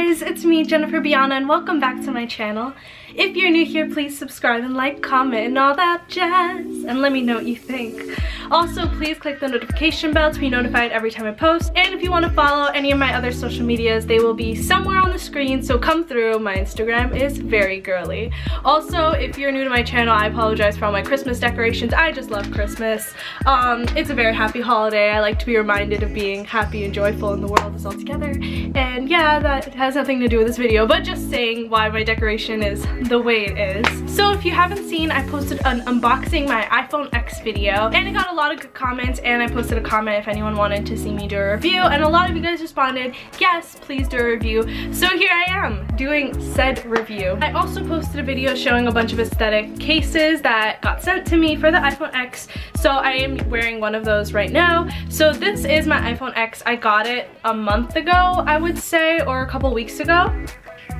guys, it's me, Jennifer-Biana, and welcome back to my channel. If you're new here, please subscribe and like, comment, and all that jazz, and let me know what you think. Also, please click the notification bell to be notified every time I post, and if you want to follow any of my other social medias, they will be somewhere on the screen, so come through. My Instagram is very girly. Also, if you're new to my channel, I apologize for all my Christmas decorations. I just love Christmas. It's a very happy holiday. I like to be reminded of being happy and joyful in the world is all together. And yeah, that has nothing to do with this video, but just saying why my decoration is the way it is. So if you haven't seen, I posted an unboxing my iPhone X video, and it got a lot of good comments, and I posted a comment if anyone wanted to see me do a review, and a lot of you guys responded, yes, please do a review. So here I am doing said review. I also posted a video showing a bunch of aesthetic cases that got sent to me for the iPhone X, so I am wearing one of those right now. So this is my iPhone X. I got it a month ago, I would say, or a couple weeks ago.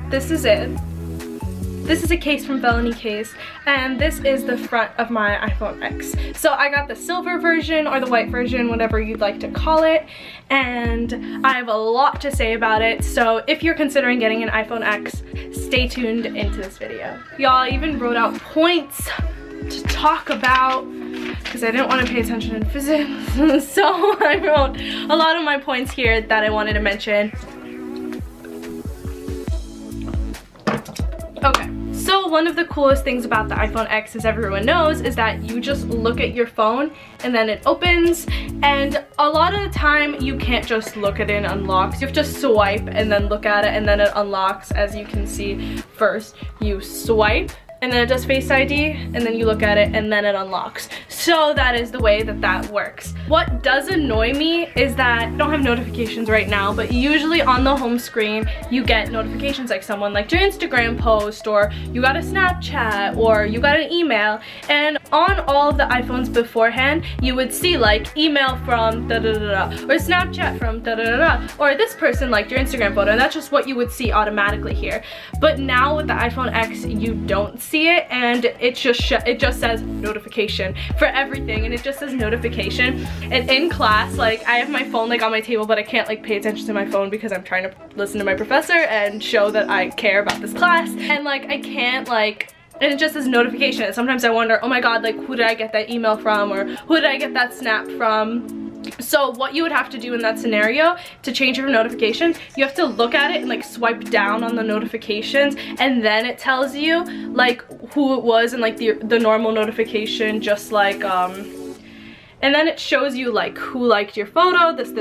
This is it. This is a case from Felony Case, and this is the front of my iPhone X. So I got the silver version or the white version, whatever you'd like to call it, and I have a lot to say about it. So if you're considering getting an iPhone X, stay tuned into this video. Y'all, I even wrote out points to talk about because I didn't want to pay attention in physics. So I wrote a lot of my points here that I wanted to mention. Okay, so one of the coolest things about the iPhone X, as everyone knows, is that you just look at your phone and then it opens, and a lot of the time you can't just look at it and it unlocks. You have to swipe and then look at it and then it unlocks. As you can see, first you swipe and then it does Face ID, and then you look at it and then it unlocks. So that is the way that that works. What does annoy me is that I don't have notifications right now, but usually on the home screen you get notifications, like someone liked your Instagram post, or you got a Snapchat, or you got an email, and on all of the iPhones beforehand you would see like email from da da da da, or Snapchat from da da da da, or this person liked your Instagram photo, and that's just what you would see automatically here. But now with the iPhone X you don't see it, and it just says notification for everything, and it just says notification. And in class, like, I have my phone like on my table, but I can't like pay attention to my phone because I'm trying to listen to my professor and show that I care about this class, and like I can't like, and it just says notification, and sometimes I wonder, oh my god, like who did I get that email from, or who did I get that snap from? So what you would have to do in that scenario to change your notifications, you have to look at it and like swipe down on the notifications, and then it tells you like who it was, and like the normal notification, just like and then it shows you like who liked your photo, this,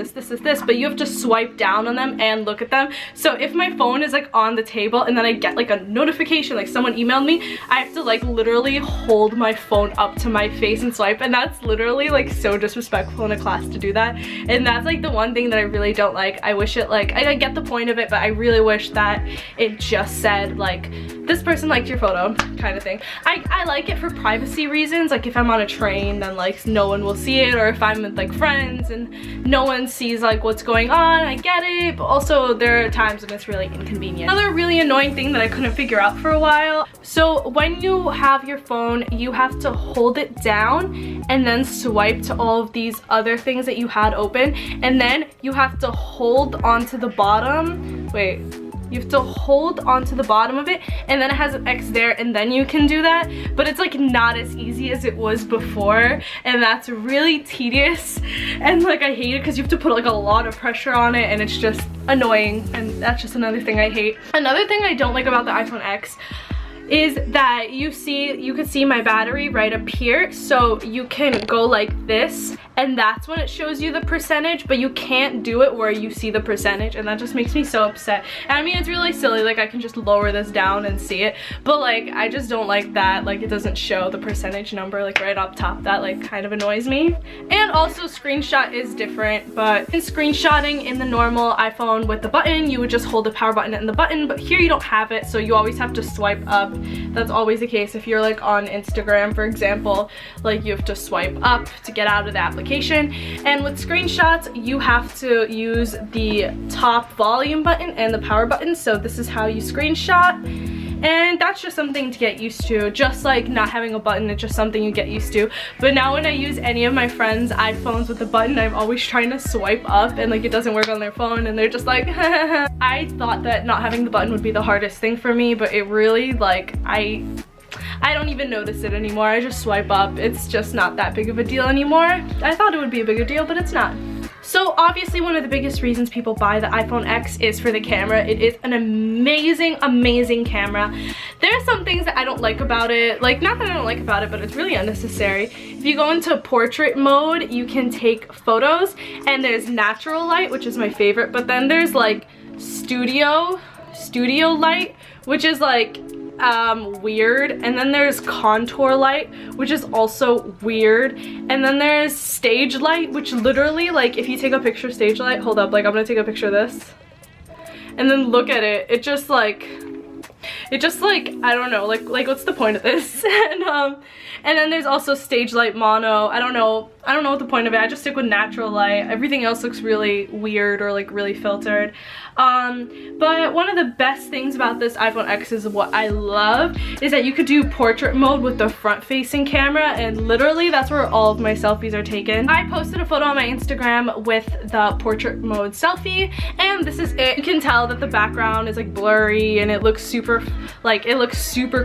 but you have to swipe down on them and look at them. So if my phone is like on the table and then I get like a notification, like someone emailed me, I have to like literally hold my phone up to my face and swipe, and that's literally like so disrespectful in a class to do that. And that's like the one thing that I really don't like. I wish it, like, I get the point of it, but I really wish that it just said like, this person liked your photo, kind of thing. I like it for privacy reasons, like if I'm on a train, then like no one will see it, or if I'm with like friends and no one sees like what's going on, I get it, but also there are times when it's really inconvenient. Another really annoying thing that I couldn't figure out for a while, so when you have your phone, you have to hold it down and then swipe to all of these other things that you had open, and then you have to hold onto the bottom, wait, you have to hold onto the bottom of it, and then it has an X there, and then you can do that. But it's like not as easy as it was before, and that's really tedious, and like I hate it because you have to put like a lot of pressure on it, and it's just annoying, and that's just another thing I hate. Another thing I don't like about the iPhone X is that you can see my battery right up here, so you can go like this, and that's when it shows you the percentage, but you can't do it where you see the percentage, and that just makes me so upset. And I mean, it's really silly, like I can just lower this down and see it, but like I just don't like that, like it doesn't show the percentage number like right up top. That like kind of annoys me. And also screenshot is different, but in screenshotting in the normal iPhone with the button, you would just hold the power button and the button, but here you don't have it, so you always have to swipe up. That's always the case if you're like on Instagram, for example, like you have to swipe up to get out of the application. And with screenshots, you have to use the top volume button and the power button. So this is how you screenshot. and that's just something to get used to. Just like not having a button, it's just something you get used to. But now when I use any of my friends' iPhones with the button, I'm always trying to swipe up and like it doesn't work on their phone and they're just like I thought that not having the button would be the hardest thing for me, but it really, like, I don't even notice it anymore. I just swipe up. It's just not that big of a deal anymore. I thought it would be a bigger deal, but it's not. So obviously one of the biggest reasons people buy the iPhone X is for the camera. It is an amazing, amazing camera. There are some things that I don't like about it. Like, not that I don't like about it, but it's really unnecessary. If you go into portrait mode, you can take photos, and there's natural light, which is my favorite, but then there's like studio light, which is like weird, and then there's contour light, which is also weird, and then there's stage light, which literally, like, if you take a picture of stage light, hold up, like, I'm gonna take a picture of this and then look at it, it just like I don't know, like what's the point of this? And then there's also stage light mono. I don't know what the point of it. I just stick with natural light. Everything else looks really weird or like really filtered. But one of the best things about this iPhone X is what I love is that you could do portrait mode with the front facing camera, and literally that's where all of my selfies are taken. I posted a photo on my Instagram with the portrait mode selfie, and this is it. You can tell that the background is like blurry and it looks super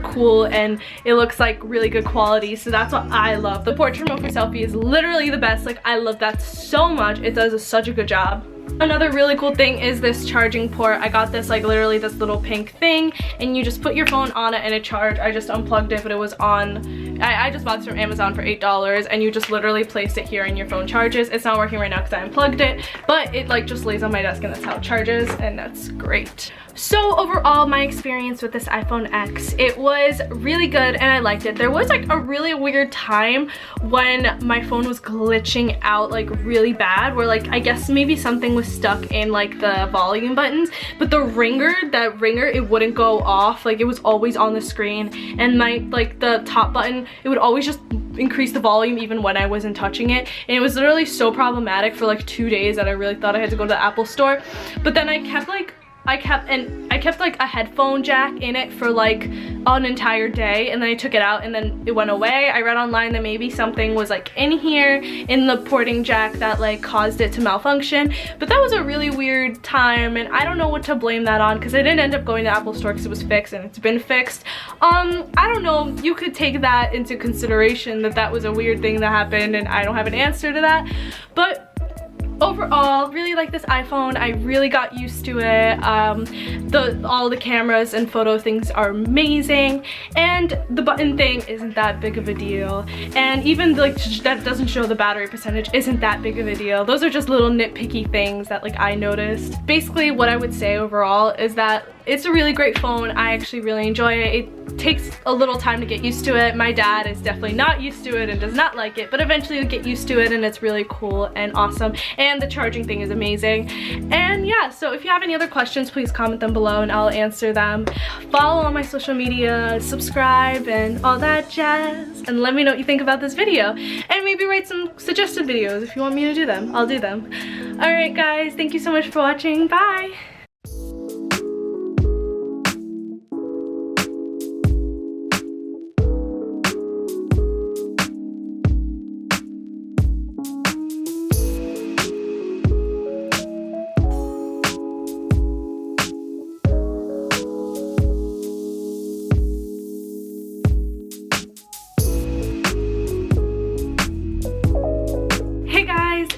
cool, and it looks like really good quality, so that's what I love. The portrait mode for selfie is literally the best. Like, I love that so much. It does such a good job. Another really cool thing is this charging port. I got this, like, literally this little pink thing, and you just put your phone on it and it charged. I just unplugged it, but it was on. I just bought this from Amazon for $8, and you just literally place it here and your phone charges. It's not working right now because I unplugged it, but it like just lays on my desk and that's how it charges, and that's great. So overall, my experience with this iPhone X, it was really good and I liked it. There was like a really weird time when my phone was glitching out like really bad, where like I guess maybe something was stuck in like the volume buttons, but the ringer, it wouldn't go off. Like, it was always on the screen, and like the top button, it would always just increase the volume even when I wasn't touching it, and it was literally so problematic for like 2 days that I really thought I had to go to the Apple store. But then I kept like a headphone jack in it for like an entire day, and then I took it out and then it went away. I read online that maybe something was like in here in the porting jack that like caused it to malfunction, but that was a really weird time, and I don't know what to blame that on because I didn't end up going to the Apple store because it was fixed and it's been fixed. I don't know, you could take that into consideration, that was a weird thing that happened, and I don't have an answer to that. But overall, really like this iPhone. I really got used to it. All the cameras and photo things are amazing, and the button thing isn't that big of a deal, and even like that doesn't show the battery percentage isn't that big of a deal. Those are just little nitpicky things that like I noticed. Basically, what I would say overall is that it's a really great phone. I actually really enjoy it. It takes a little time to get used to it. My dad is definitely not used to it and does not like it, but eventually you'll get used to it, and it's really cool and awesome, and the charging thing is amazing. And yeah, so if you have any other questions, please comment them below and I'll answer them. Follow on my social media, subscribe, and all that jazz, and let me know what you think about this video, and maybe write some suggested videos if you want me to do them. I'll do them. Alright guys, thank you so much for watching. Bye!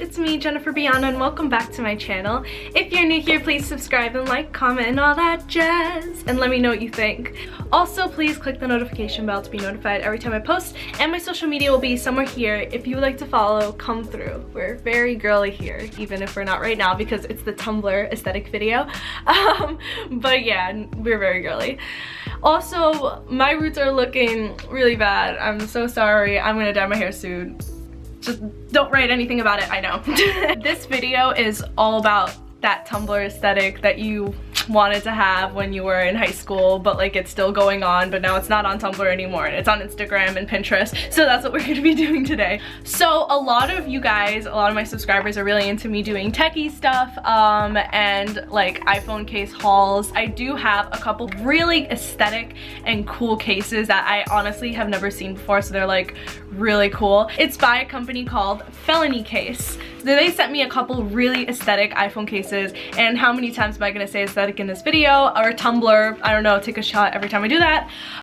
It's me, Jennifer-Biana, and welcome back to my channel. If you're new here, please subscribe and like, comment, and all that jazz, and let me know what you think. Also, please click the notification bell to be notified every time I post, and my social media will be somewhere here. If you would like to follow, come through. We're very girly here, even if we're not right now because it's the Tumblr aesthetic video. But yeah, we're very girly. Also, my roots are looking really bad. I'm so sorry. I'm gonna dye my hair soon. Just don't write anything about it, I know. This video is all about that Tumblr aesthetic that you wanted to have when you were in high school, but like it's still going on, but now it's not on Tumblr anymore and it's on Instagram and Pinterest. So that's what we're gonna be doing today. So a lot of you guys, a lot of my subscribers are really into me doing techie stuff and like iPhone case hauls. I do have a couple really aesthetic and cool cases that I honestly have never seen before, so they're like really cool. It's by a company called Felony Case. So they sent me a couple really aesthetic iPhone cases, and how many times am I gonna say aesthetic in this video, or Tumblr, I don't know, take a shot every time I do that.